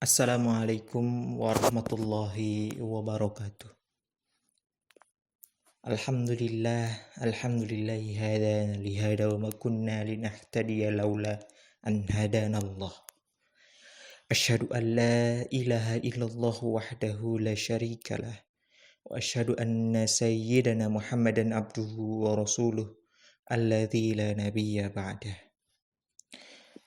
Assalamualaikum warahmatullahi wabarakatuh. Alhamdulillahi hadana lihada wa ma kunna linahtadiya laula an hadana Allah. Asyhadu an la ilaha illallah wahdahu la syarikalah wa asyhadu anna sayyidana Muhammadan abduhu wa rasuluh alladzi la nabiyya ba'dah.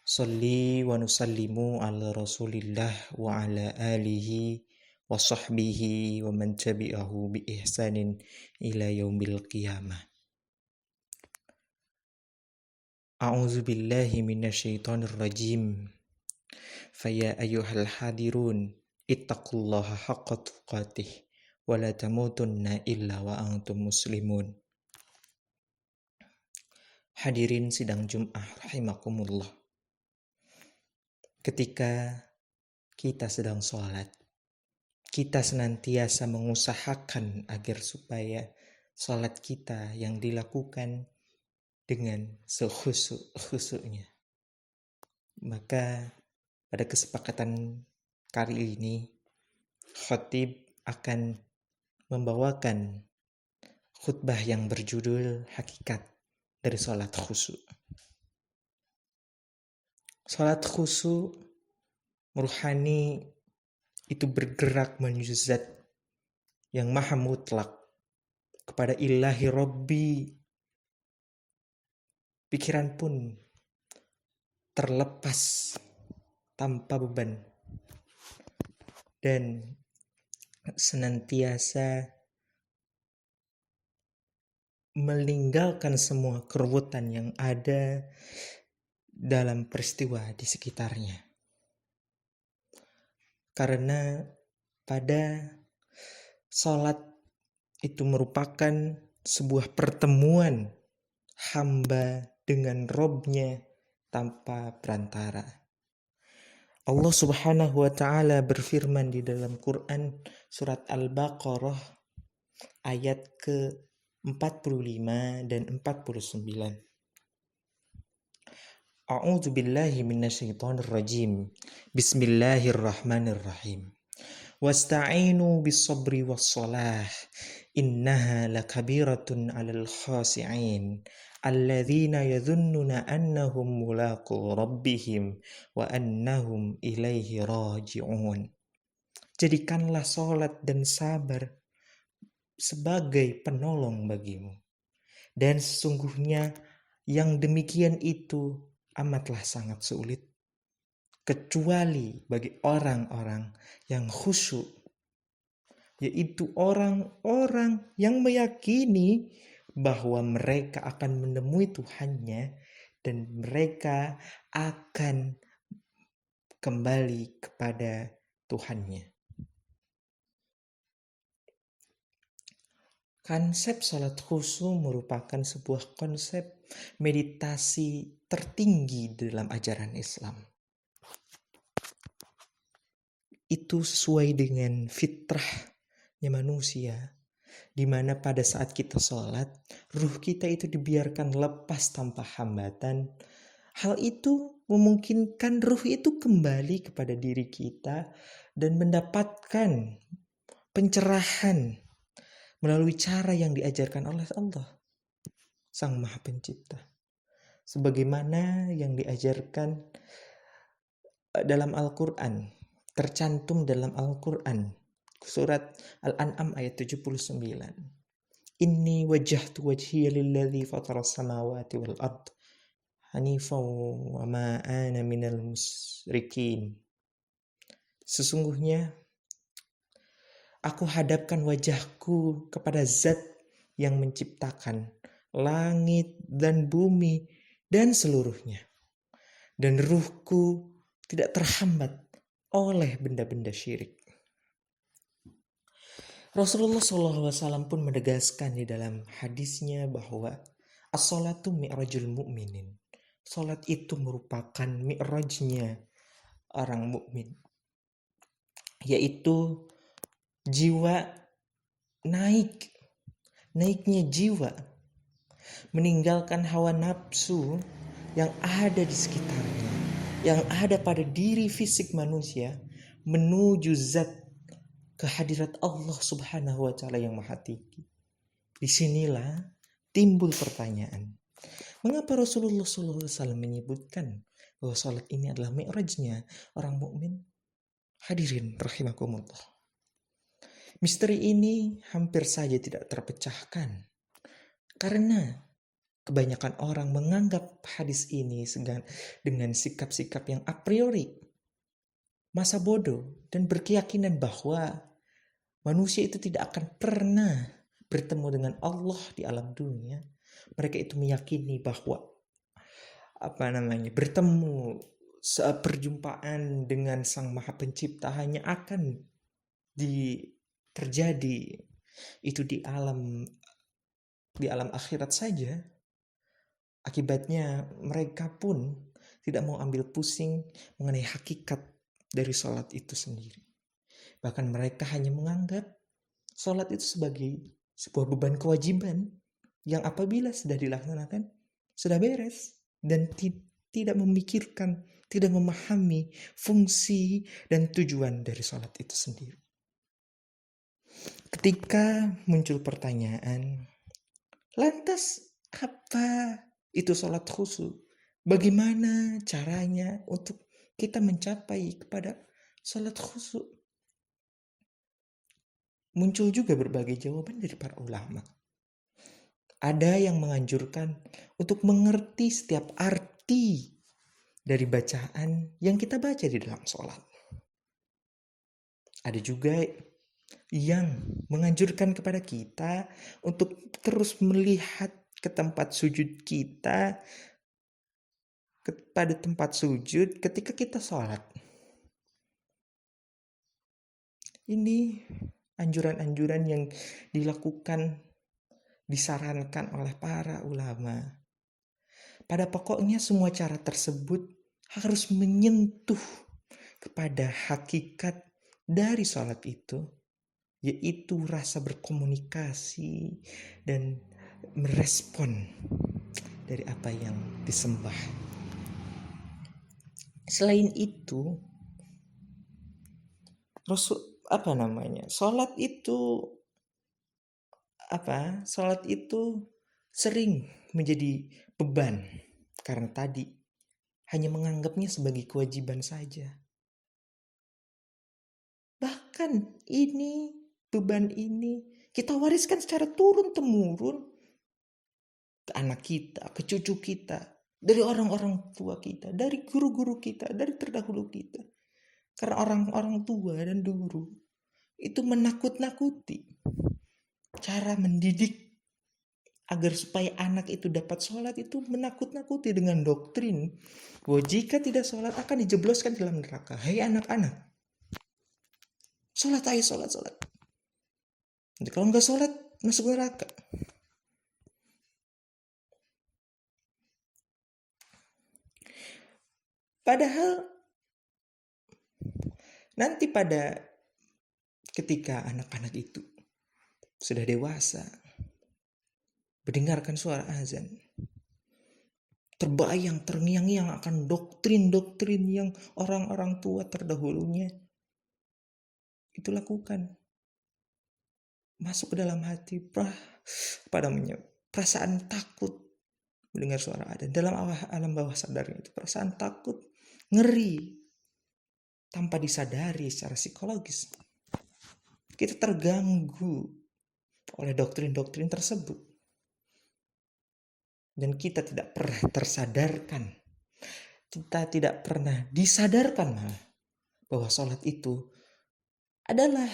Salli wa nusallimu ala rasulillah wa ala alihi wa sahbihi wa man tabi'ahu bi ihsanin ila yaumil qiyamah. A'udzu billahi minasyaitonir rajim. Faya ayyuhal hadirun ittaqullaha haqqa tuqatih wa la tamutunna illa wa antum muslimun. Hadirin sidang Jum'ah rahimakumullah. Ketika kita sedang sholat, kita senantiasa mengusahakan agar supaya sholat kita yang dilakukan dengan sekhusyuk-khusyuknya. Maka pada kesepakatan kali ini, khatib akan membawakan khutbah yang berjudul Hakikat dari Sholat Khusyuk. Sholat khusyuk ruhani itu bergerak menuju zat yang maha mutlak kepada ilahi Rabbi. Pikiran pun terlepas tanpa beban dan senantiasa meninggalkan semua keruwetan yang ada dalam peristiwa di sekitarnya. Karena pada sholat itu merupakan sebuah pertemuan hamba dengan Robnya tanpa perantara. Allah Subhanahu wa ta'ala berfirman di dalam Quran surat Al-Baqarah ayat ke-45 dan 49. A'udzu billahi minasyaitonir rajim. Bismillahirrahmanirrahim. Wasta'inu bis-sabri was-shalah. Innaha lakabiratun 'alal khashi'in. Alladzina yadhunnuna annahum mulaqu rabbihim wa annahum ilaihi raji'un. Jadikanlah salat dan sabar sebagai penolong bagimu. Dan sesungguhnya yang demikian itu amatlah sangat sulit, kecuali bagi orang-orang yang khusyuk, yaitu orang-orang yang meyakini bahwa mereka akan menemui Tuhannya dan mereka akan kembali kepada Tuhannya. Konsep salat khusyuk merupakan sebuah konsep meditasi tertinggi dalam ajaran Islam. Itu sesuai dengan fitrahnya manusia, di mana pada saat kita sholat, ruh kita itu dibiarkan lepas tanpa hambatan. Hal itu memungkinkan ruh itu kembali kepada diri kita dan mendapatkan pencerahan melalui cara yang diajarkan oleh Allah, Sang Maha Pencipta. Sebagaimana yang diajarkan dalam Al-Quran, tercantum dalam Al-Quran, surat Al-An'am ayat 79. Inni wajjahtu wajhiya lilladzi fataras samawati wal ard hanifan wa ma ana minal musyrikin. Sesungguhnya aku hadapkan wajahku kepada zat yang menciptakan langit dan bumi dan seluruhnya. Dan ruhku tidak terhambat oleh benda-benda syirik. Rasulullah SAW pun menegaskan di dalam hadisnya bahwa as-salatu mi'rajul mu'minin. Salat itu merupakan mi'rajnya orang mukmin, yaitu jiwa naiknya jiwa, meninggalkan hawa nafsu yang ada di sekitarnya, yang ada pada diri fisik manusia, menuju zat kehadirat Allah Subhanahu wa taala yang maha tinggi. Disinilah timbul pertanyaan. Mengapa Rasulullah SAW menyebutkan bahwa salat ini adalah mi'rajnya orang mukmin? Hadirin rahimakumullah. Misteri ini hampir saja tidak terpecahkan karena kebanyakan orang menganggap hadis ini dengan sikap-sikap yang a priori, masa bodoh, dan berkeyakinan bahwa manusia itu tidak akan pernah bertemu dengan Allah di alam dunia. Mereka itu meyakini bahwa bertemu perjumpaan dengan Sang Maha Pencipta hanya akan terjadi itu di alam akhirat saja. Akibatnya mereka pun tidak mau ambil pusing mengenai hakikat dari sholat itu sendiri. Bahkan mereka hanya menganggap sholat itu sebagai sebuah beban kewajiban yang apabila sudah dilaksanakan sudah beres, dan tidak memikirkan, tidak memahami fungsi dan tujuan dari sholat itu sendiri. Ketika muncul pertanyaan, lantas apa itu sholat khusyuk? Bagaimana caranya untuk kita mencapai kepada sholat khusyuk? Muncul juga berbagai jawaban dari para ulama. Ada yang menganjurkan untuk mengerti setiap arti dari bacaan yang kita baca di dalam sholat. Ada juga yang menganjurkan kepada kita untuk terus melihat ke tempat sujud kita, kepada tempat sujud ketika kita sholat. Ini anjuran-anjuran yang disarankan oleh para ulama. Pada pokoknya semua cara tersebut harus menyentuh kepada hakikat dari sholat itu, yaitu rasa berkomunikasi dan merespon dari apa yang disembah. Selain itu, sholat itu sering menjadi beban karena tadi hanya menganggapnya sebagai kewajiban saja. Bahkan beban ini kita wariskan secara turun-temurun ke anak kita, ke cucu kita, dari orang-orang tua kita, dari guru-guru kita, dari terdahulu kita. Karena orang-orang tua dan guru itu menakut-nakuti. Cara mendidik agar supaya anak itu dapat sholat itu menakut-nakuti dengan doktrin bahwa jika tidak sholat akan dijebloskan dalam neraka. Hai anak-anak, sholat ayo, sholat. Nanti kalau nggak sholat masuk neraka. Padahal nanti ketika anak-anak itu sudah dewasa, mendengarkan suara azan, terbayang, terngiang-ngiang akan doktrin-doktrin yang orang-orang tua terdahulunya itu lakukan. Masuk ke dalam hati perasaan takut mendengar suara azan. Dalam alam bawah sadarnya itu perasaan takut, ngeri, tanpa disadari secara psikologis. Kita terganggu oleh doktrin-doktrin tersebut. Dan kita tidak pernah tersadarkan. Kita tidak pernah disadarkan bahwa sholat itu adalah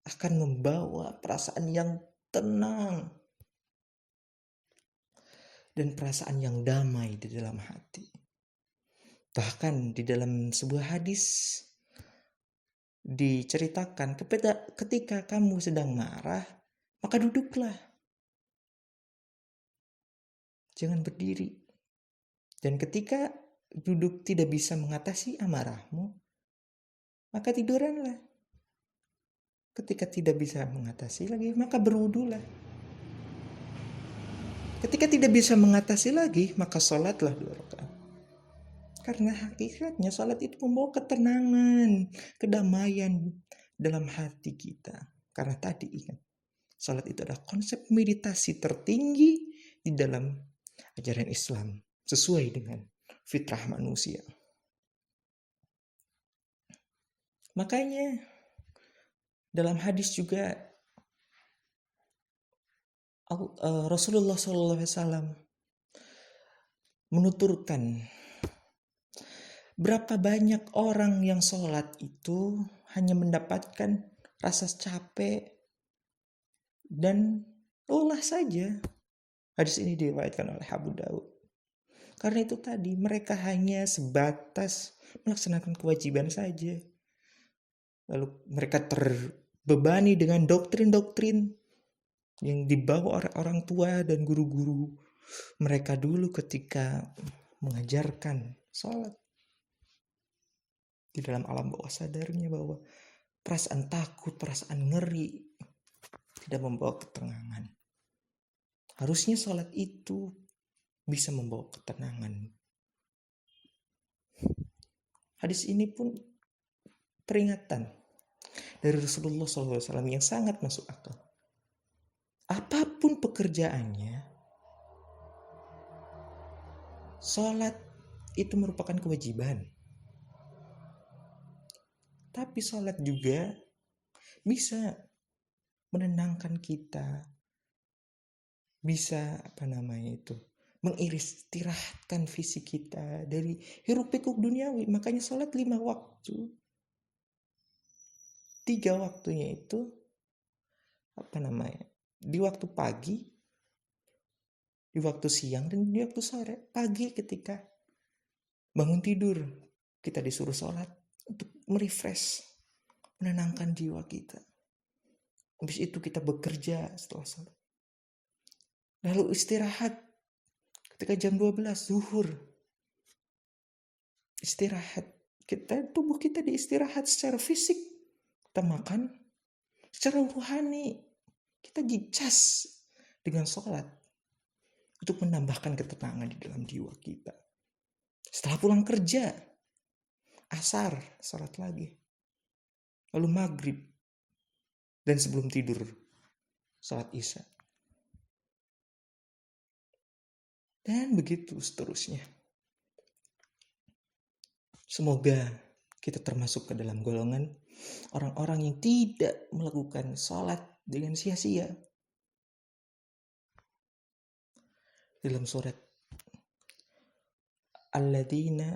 akan membawa perasaan yang tenang dan perasaan yang damai di dalam hati. Bahkan di dalam sebuah hadis diceritakan ketika kamu sedang marah, maka duduklah. Jangan berdiri. Dan ketika duduk tidak bisa mengatasi amarahmu, maka tiduranlah. Ketika tidak bisa mengatasi lagi, maka berwudulah. Ketika tidak bisa mengatasi lagi, maka sholatlah 2 rakaat. Karena hakikatnya salat itu membawa ketenangan, kedamaian dalam hati kita. Karena tadi ingat, salat itu adalah konsep meditasi tertinggi di dalam ajaran Islam, sesuai dengan fitrah manusia. Makanya dalam hadis juga Rasulullah SAW menuturkan berapa banyak orang yang sholat itu hanya mendapatkan rasa capek dan lelah saja. Hadis ini diriwayatkan oleh Abu Daud. Karena itu tadi mereka hanya sebatas melaksanakan kewajiban saja. Lalu mereka terbebani dengan doktrin-doktrin yang dibawa oleh orang tua dan guru-guru mereka dulu ketika mengajarkan sholat. Di dalam alam bawah sadarnya bahwa perasaan takut, perasaan ngeri tidak membawa ketenangan. Harusnya sholat itu bisa membawa ketenangan. Hadis ini pun peringatan dari Rasulullah SAW yang sangat masuk akal. Apapun pekerjaannya, sholat itu merupakan kewajiban. Tapi sholat juga bisa menenangkan kita, bisa mengistirahatkan fisik kita dari hiruk pikuk duniawi. Makanya sholat 5 waktu, 3 waktunya itu di waktu pagi, di waktu siang, dan di waktu sore. Pagi ketika bangun tidur, kita disuruh sholat untuk merefresh, menenangkan jiwa kita. Habis itu kita bekerja setelah sholat. Lalu istirahat ketika jam 12 zuhur. Istirahat. Tubuh kita diistirahat secara fisik. Kita makan. Secara rohani kita dicas dengan sholat untuk menambahkan ketenangan di dalam jiwa kita. Setelah pulang kerja, asar, sholat lagi. Lalu maghrib. Dan sebelum tidur, sholat isya. Dan begitu seterusnya. Semoga kita termasuk ke dalam golongan orang-orang yang tidak melakukan sholat dengan sia-sia. Dalam surat Alladzina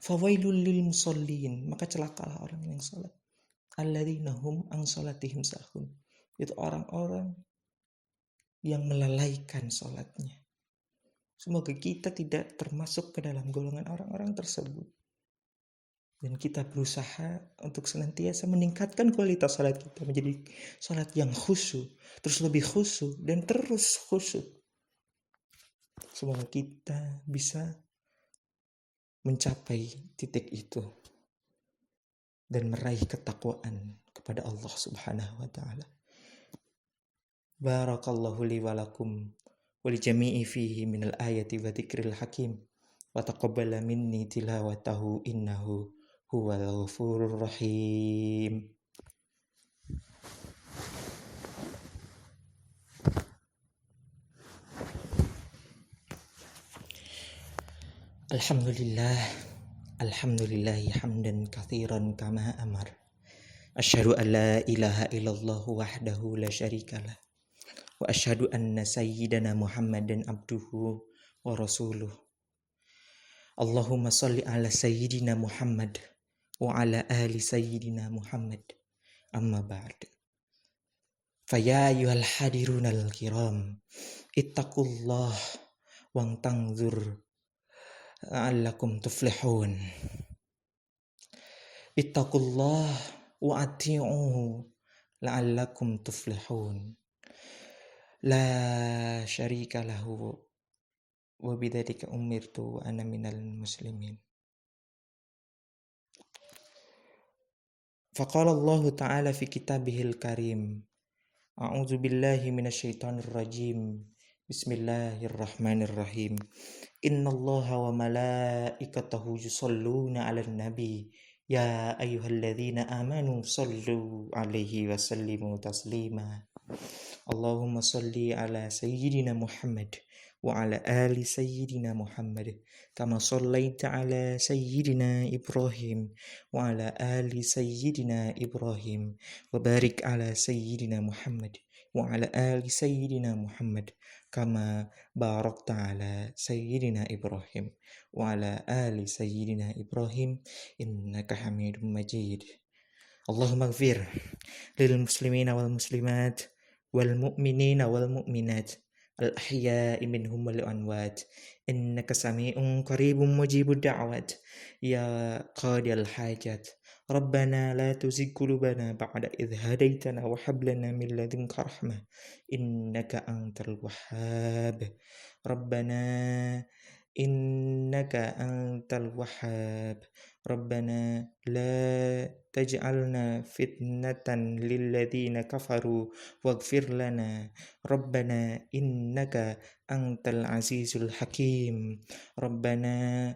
fawailul lil musallin, maka celakalah orang yang salat. Alladzina hum an salatihim sahun, itu orang-orang yang melalaikan salatnya. Semoga kita tidak termasuk ke dalam golongan orang-orang tersebut. Dan kita berusaha untuk senantiasa meningkatkan kualitas salat kita menjadi salat yang khusyuk, terus lebih khusyuk, dan terus khusyuk. Semoga kita bisa mencapai titik itu dan meraih ketakwaan kepada Allah Subhanahu wa taala. Barakallahu li wa lakum wa li jami'i fihi minal ayati wa dzikril hakim wa taqabbala minni tilawatahu innahu huwal ghafurur rahim. Alhamdulillahi hamdan katsiran kama amar. Asyhadu an la ilaha illallah wahdahu la syarikalah. Wa asyhadu anna sayyidana Muhammadan abduhu wa rasuluh. Allahumma salli ala sayyidina Muhammad wa ala ali sayyidina Muhammad. Amma ba'd. Faya ayyuhal hadirunal kiram, ittaqullah wang tanzur la'allakum tuflihun. Ittaqullah wa ati'uhu la'allakum tuflihun. La syarika lahu wa bidzalika umirtu wa ana minal muslimin. Faqala Allah Ta'ala fi kitabihil karim, a'udzu billahi minasyaitonir rajim. Bismillahirrahmanirrahim. Innallaha wa malaikatahu yusholluna 'alan nabi. Ya ayyuhalladzina amanu shollu 'alaihi wa sallimu taslima. Allahumma sholli ala sayyidina Muhammad wa ala ali sayyidina Muhammad kama shallaita ala sayyidina Ibrahim wa ala ali sayyidina Ibrahim wa barik ala sayyidina Muhammad wa ala ali sayyidina Muhammad kama barakta ala sayyidina Ibrahim wa ala ali sayyidina Ibrahim innaka Hamidum Majid. Allahumma ighfir lil muslimina wal muslimat wal mu'minina wal mu'minat al ahya'i minhum wal amwat innaka sami'un qaribun mujibud da'wat ya qadiyal hajat Rabbana la tuzigh qulubana ba'da idh hadaitana wa hab lana min ladunka rahmah innaka antal wahhab Rabbana innaka antal wahhab Rabbana la taj'alna fitnatan lilladzina kafaru waghfir lana Rabbana innaka antal azizul hakim Rabbana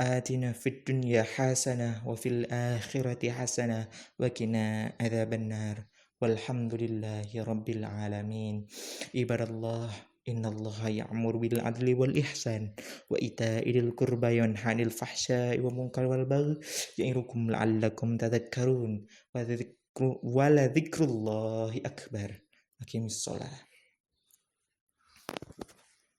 atina fid dunya hasanah wa fil akhirati hasanah wa qina adzabannar walhamdulillahi rabbil alamin. Ibadallah, innallaha ya'muru bil adli wal ihsan wa ita'i dzil qurba wa yanha 'anil fahsya'i wal munkari wal baghi ya'idukum la'allakum tadhakkarun wa la dzikrullahi akbar. Aqimis shalah.